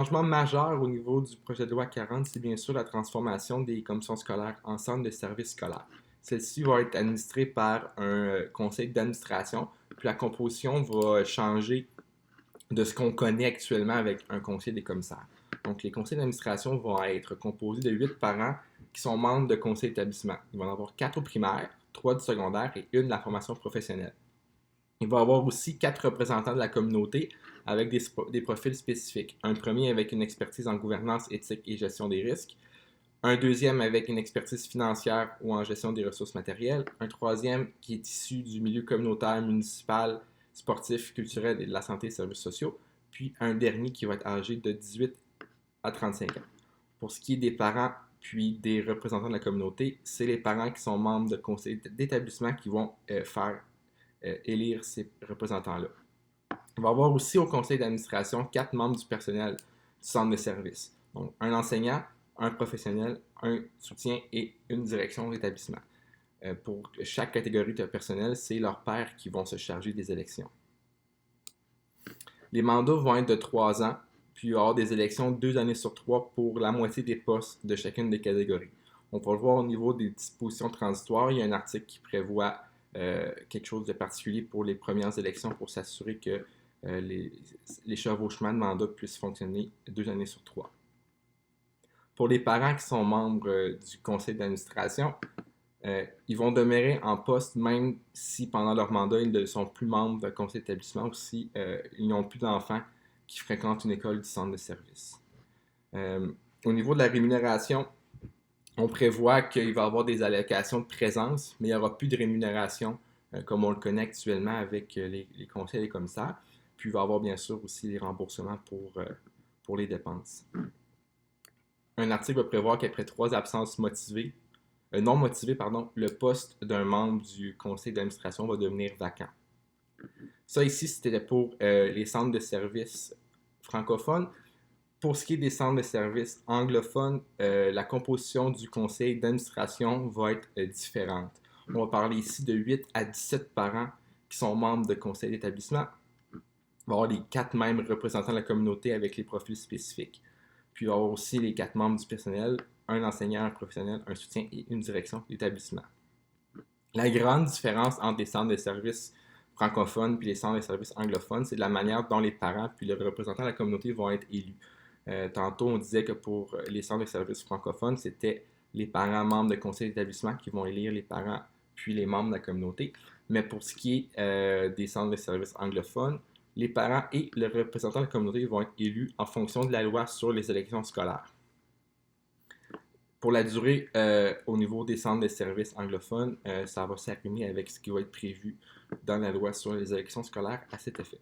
changement majeur au niveau du projet de loi 40, c'est bien sûr la transformation des commissions scolaires en centres de services scolaires. Celle-ci va être administrée par un conseil d'administration, puis la composition va changer de ce qu'on connaît actuellement avec un conseil des commissaires. Donc, les conseils d'administration vont être composés de 8 parents qui sont membres de conseils d'établissement. Il va y en avoir 4 au primaire, 3 du secondaire et une de la formation professionnelle. Il va y avoir aussi 4 représentants de la communauté avec des profils spécifiques. Un premier avec une expertise en gouvernance, éthique et gestion des risques. Un deuxième avec une expertise financière ou en gestion des ressources matérielles. Un troisième qui est issu du milieu communautaire, municipal, sportif, culturel et de la santé et services sociaux. Puis un dernier qui va être âgé de 18 à 35 ans. Pour ce qui est des parents puis des représentants de la communauté, c'est les parents qui sont membres de conseils d'établissement qui vont faire élire ces représentants-là. Il va y avoir aussi au conseil d'administration 4 membres du personnel du centre de service. Donc, un enseignant, un professionnel, un soutien et une direction d'établissement. Pour chaque catégorie de personnel, c'est leurs pairs qui vont se charger des élections. Les mandats vont être de 3 ans, puis il va y avoir des élections 2 années sur 3 pour la moitié des postes de chacune des catégories. On va le voir au niveau des dispositions transitoires. Il y a un article qui prévoit quelque chose de particulier pour les premières élections pour s'assurer que les chevauchements de mandat puissent fonctionner 2 années sur 3. Pour les parents qui sont membres du conseil d'administration, ils vont demeurer en poste même si pendant leur mandat ils ne sont plus membres d'un conseil d'établissement ou si ils n'ont plus d'enfants qui fréquentent une école du centre de service. Au niveau de la rémunération, on prévoit qu'il va y avoir des allocations de présence, mais il n'y aura plus de rémunération comme on le connaît actuellement avec les conseils et les commissaires. Puis il va y avoir bien sûr aussi des remboursements pour les dépenses. Un article va prévoir qu'après 3 absences non motivées, le poste d'un membre du conseil d'administration va devenir vacant. Ça ici, c'était pour les centres de services francophones. Pour ce qui est des centres de services anglophones, la composition du conseil d'administration va être différente. On va parler ici de 8 à 17 parents qui sont membres de conseil d'établissement. Il va y avoir les 4 mêmes représentants de la communauté avec les profils spécifiques. Puis il va y avoir aussi les 4 membres du personnel, un enseignant, un professionnel, un soutien et une direction d'établissement. La grande différence entre les centres de services francophones puis les centres de services anglophones, c'est de la manière dont les parents puis les représentants de la communauté vont être élus. Tantôt, on disait que pour les centres de services francophones, c'était les parents membres de conseil d'établissement qui vont élire les parents puis les membres de la communauté. Mais pour ce qui est des centres de services anglophones, les parents et le représentant de la communauté vont être élus en fonction de la loi sur les élections scolaires. Pour la durée, au niveau des centres de services anglophones, ça va s'aligner avec ce qui va être prévu dans la loi sur les élections scolaires à cet effet.